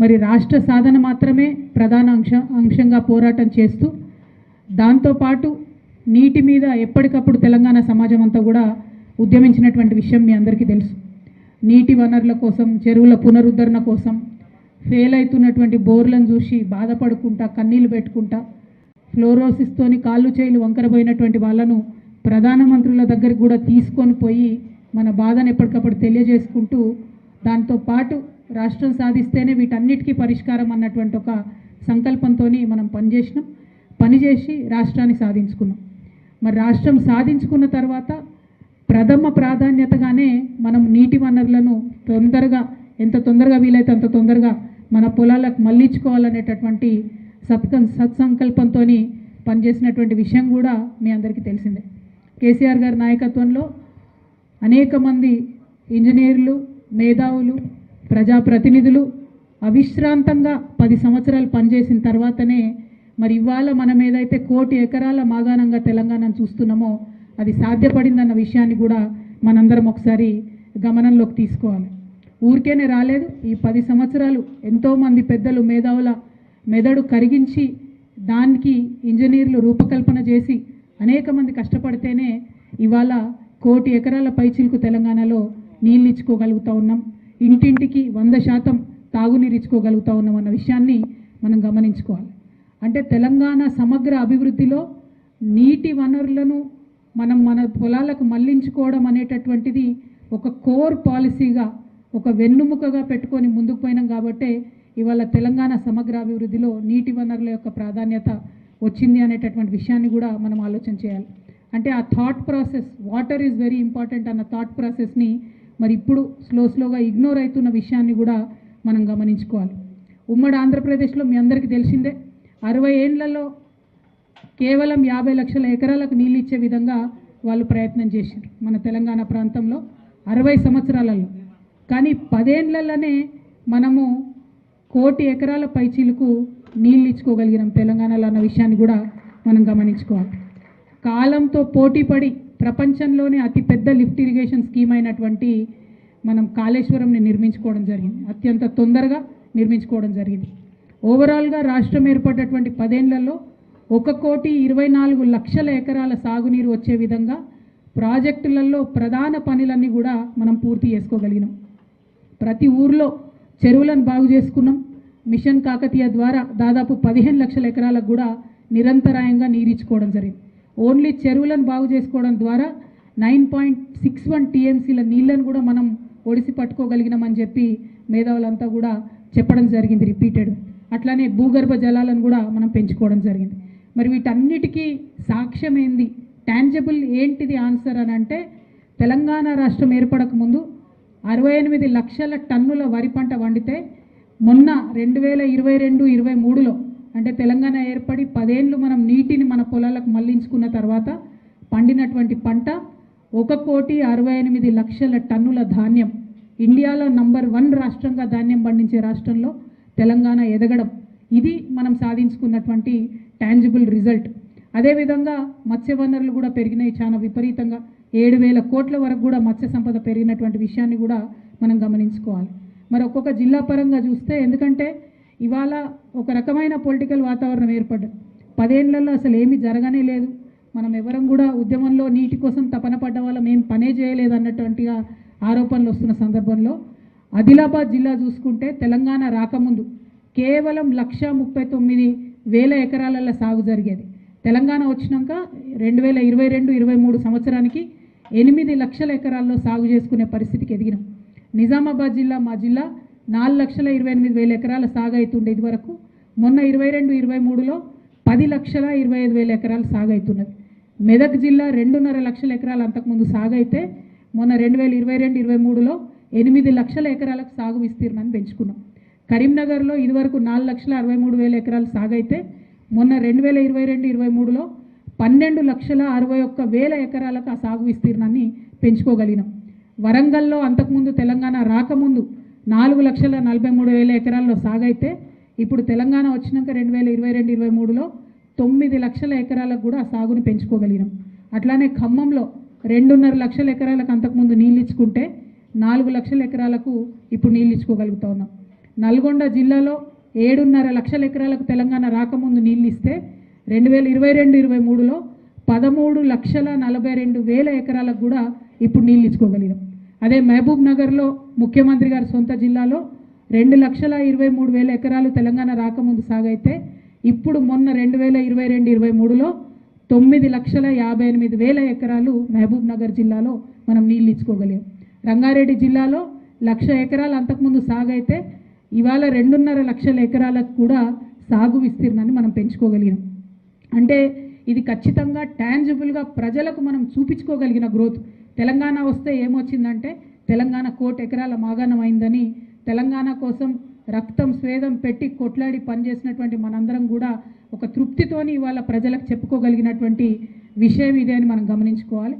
మరి రాష్ట్ర సాధన మాత్రమే ప్రధాన అంశంగా పోరాటం చేస్తూ దాంతోపాటు నీటి మీద ఎప్పటికప్పుడు తెలంగాణ సమాజం అంతా కూడా ఉద్యమించినటువంటి విషయం మీ అందరికీ తెలుసు. నీటి వనరుల కోసం, చెరువుల పునరుద్ధరణ కోసం ఫెయిల్ అవుతున్నటువంటి బోర్లను చూసి బాధపడుకుంటా, కన్నీళ్లు పెట్టుకుంటా, ఫ్లోరోసిస్తోని కాళ్ళు చేయిలు వంకరబోయినటువంటి వాళ్ళను ప్రధానమంత్రుల దగ్గరికి కూడా తీసుకొని పోయి మన బాధను ఎప్పటికప్పుడు తెలియజేసుకుంటూ, దాంతోపాటు రాష్ట్రం సాధిస్తేనే వీటన్నిటికీ పరిష్కారం అన్నటువంటి ఒక సంకల్పంతో మనం పనిచేసి రాష్ట్రాన్ని సాధించుకున్నాం. మరి రాష్ట్రం సాధించుకున్న తర్వాత ప్రథమ ప్రాధాన్యతగానే మనం నీటి వనరులను ఎంత తొందరగా వీలైతే అంత తొందరగా మన పొలాలకు మళ్లించుకోవాలనేటటువంటి సత్సంకల్పంతో పనిచేసినటువంటి విషయం కూడా మీ అందరికీ తెలిసిందే. కేసీఆర్ గారి నాయకత్వంలో అనేక మంది ఇంజనీర్లు, మేధావులు, ప్రజాప్రతినిధులు అవిశ్రాంతంగా 10 సంవత్సరాలు పనిచేసిన తర్వాతనే మరి ఇవాళ మనం ఏదైతే 1 కోటి ఎకరాల మాగాణంగా తెలంగాణను చూస్తున్నామో అది సాధ్యపడిందన్న విషయాన్ని కూడా మనందరం ఒకసారి గమనంలోకి తీసుకోవాలి. ఊరికేనే రాలేదు. ఈ 10 సంవత్సరాలు ఎంతోమంది పెద్దలు, మేధావుల మెదడు కరిగించి దానికి ఇంజనీర్లు రూపకల్పన చేసి అనేక మంది కష్టపడితేనే ఇవాళ 1 కోటి ఎకరాల పైచిలకు తెలంగాణలో నీళ్ళు ఇచ్చుకోగలుగుతూ ఉన్నాం. ఇంటింటికి 100% తాగునీరు ఇచ్చుకోగలుగుతూ ఉన్నాం అన్న విషయాన్ని మనం గమనించుకోవాలి. అంటే తెలంగాణ సమగ్ర అభివృద్ధిలో నీటి వనరులను మనం మన పొలాలకు మళ్లించుకోవడం అనేటటువంటిది ఒక కోర్ పాలసీగా, ఒక వెన్నుముకగా పెట్టుకొని ముందుకు పోయినాం. కాబట్టే ఇవాళ తెలంగాణ సమగ్ర అభివృద్ధిలో నీటి వనరుల యొక్క ప్రాధాన్యత వచ్చింది అనేటటువంటి విషయాన్ని కూడా మనం ఆలోచన చేయాలి. అంటే ఆ thought process, water is very important అన్న థాట్ ప్రాసెస్ని మరి ఇప్పుడు స్లోగా ఇగ్నోర్ అవుతున్న విషయాన్ని కూడా మనం గమనించుకోవాలి. ఉమ్మడి ఆంధ్రప్రదేశ్లో మీ అందరికీ తెలిసిందే, 60 ఏళ్లలో కేవలం 50 లక్షల ఎకరాలకు నీళ్ళు ఇచ్చే విధంగా వాళ్ళు ప్రయత్నం చేశారు మన తెలంగాణ ప్రాంతంలో 60 సంవత్సరాలలో. కానీ 10 ఏళ్లలోనే మనము 1 కోటి ఎకరాల పైచీలకు నీళ్ళు ఇచ్చుకోగలిగినాం తెలంగాణలో అన్న విషయాన్ని కూడా మనం గమనించుకోవాలి. కాలంతో పోటీపడి ప్రపంచంలోనే అతిపెద్ద లిఫ్ట్ ఇరిగేషన్ స్కీమ్ అయినటువంటి మనం కాళేశ్వరంని నిర్మించుకోవడం జరిగింది. అత్యంత తొందరగా నిర్మించుకోవడం జరిగింది. ఓవరాల్గా రాష్ట్రం ఏర్పడ్డటువంటి 10 ఏళ్లలో 1,24,00,000 ఎకరాల సాగునీరు వచ్చే విధంగా ప్రాజెక్టులలో ప్రధాన పనులన్నీ కూడా మనం పూర్తి చేసుకోగలిగినాం. ప్రతి ఊర్లో చెరువులను బాగు చేసుకున్నాం. మిషన్ కాకతీయ ద్వారా దాదాపు 15 లక్షల ఎకరాలకు కూడా నిరంతరాయంగా నీరిచ్చుకోవడం జరిగింది. ఓన్లీ చెరువులను బాగు చేసుకోవడం ద్వారా 9.61 టీఎంసీల నీళ్లను కూడా మనం ఒడిసి పట్టుకోగలిగినామని చెప్పి మేధావులంతా కూడా చెప్పడం జరిగింది రిపీటెడ్. అట్లానే భూగర్భ జలాలను కూడా మనం పెంచుకోవడం జరిగింది. మరి వీటన్నిటికీ సాక్ష్యం ఏంది, టాంజిబుల్ ఏంటిది ఆన్సర్ అని అంటే, తెలంగాణ రాష్ట్రం ఏర్పడక ముందు 68 లక్షల టన్నుల వరి పంట వండితే మొన్న 2022-23లో అంటే తెలంగాణ ఏర్పడి 10 ఏళ్ళు మనం నీటిని మన పొలాలకు మళ్లించుకున్న తర్వాత పండినటువంటి పంట 1,68,00,000 టన్నుల ధాన్యం. ఇండియాలో నంబర్ 1 రాష్ట్రంగా ధాన్యం పండించే రాష్ట్రంలో తెలంగాణ ఎదగడం, ఇది మనం సాధించుకున్నటువంటి టాంజిబుల్ రిజల్ట్. అదేవిధంగా మత్స్య వనరులు కూడా పెరిగినాయి చాలా విపరీతంగా. 7,000 కోట్ల వరకు కూడా మత్స్య సంపద పెరిగినటువంటి విషయాన్ని కూడా మనం గమనించుకోవాలి. మరి ఒక్కొక్క జిల్లా పరంగా చూస్తే, ఎందుకంటే ఇవాళ ఒక రకమైన పొలిటికల్ వాతావరణం ఏర్పడ్డది. 10 ఏళ్లలో అసలు ఏమీ జరగనే లేదు. మనం ఎవరం కూడా ఉద్యమంలో నీటి కోసం తపన పడ్డ వాళ్ళం ఏం పనే చేయలేదు అన్నటువంటిగా ఆరోపణలు వస్తున్న సందర్భంలో ఆదిలాబాద్ జిల్లా చూసుకుంటే తెలంగాణ రాకముందు కేవలం 1,39,000 ఎకరాలలో సాగు జరిగేది. తెలంగాణ వచ్చినాక 2022-23 సంవత్సరానికి 8 లక్షల ఎకరాల్లో సాగు చేసుకునే పరిస్థితికి ఎదిగినాం. నిజామాబాద్ జిల్లా, మా జిల్లా 4,28,000 ఎకరాల సాగు అవుతుండే ఇది వరకు. మొన్న 22-23లో 10,25,000 ఎకరాలు సాగు అవుతున్నది. మెదక్ జిల్లా 2.5 లక్షల ఎకరాలు అంతకుముందు సాగు అయితే మొన్న 2022-23లో 8 లక్షల ఎకరాలకు సాగు విస్తీర్ణాన్ని పెంచుకున్నాం. కరీంనగర్లో ఇదివరకు 4,63,000 ఎకరాలు సాగు అయితే మొన్న 2022-23లో 12,61,000 ఎకరాలకు ఆ సాగు విస్తీర్ణాన్ని పెంచుకోగలిగినాం. వరంగల్లో అంతకుముందు తెలంగాణ రాకముందు 4,43,000 ఎకరాల్లో సాగు అయితే ఇప్పుడు తెలంగాణ వచ్చినాక 2022-23లో 9 లక్షల ఎకరాలకు కూడా ఆ సాగుని పెంచుకోగలిగినాం. అట్లానే ఖమ్మంలో 2.5 లక్షల ఎకరాలకు అంతకుముందు నీళ్ళు ఇచ్చుకుంటే 4 లక్షల ఎకరాలకు ఇప్పుడు నీళ్ళు ఇచ్చుకోగలుగుతా ఉన్నాం. నల్గొండ జిల్లాలో 7.5 లక్షల ఎకరాలకు తెలంగాణ రాకముందు నీళ్ళు ఇస్తే 2022-23లో 13,42,000 ఎకరాలకు కూడా ఇప్పుడు నీళ్ళు ఇచ్చుకోగలిగాం. అదే మహబూబ్ నగర్లో ముఖ్యమంత్రి గారి సొంత జిల్లాలో 2,23,000 ఎకరాలు తెలంగాణ రాకముందు సాగైతే ఇప్పుడు మొన్న 2022-23లో 9,58,000 ఎకరాలు మహబూబ్ నగర్ జిల్లాలో మనం నీళ్ళు ఇచ్చుకోగలిగాం. రంగారెడ్డి జిల్లాలో 1,00,000 ఎకరాలు అంతకుముందు సాగైతే ఇవాళ 2.5 లక్షల ఎకరాలకు కూడా సాగు విస్తీర్ణాన్ని మనం పెంచుకోగలిగాం. అంటే ఇది ఖచ్చితంగా టాంజిబుల్గా ప్రజలకు మనం చూపించుకోగలిగిన గ్రోత్. తెలంగాణ వస్తే ఏమొచ్చిందంటే తెలంగాణ 1 కోటి ఎకరాల మాగాణం అయిందని తెలంగాణ కోసం రక్తం స్వేదం పెట్టి కొట్లాడి పనిచేసినటువంటి మనందరం కూడా ఒక తృప్తితోని ఇవాళ ప్రజలకు చెప్పుకోగలిగినటువంటి విషయం ఇదే అని మనం గమనించుకోవాలి.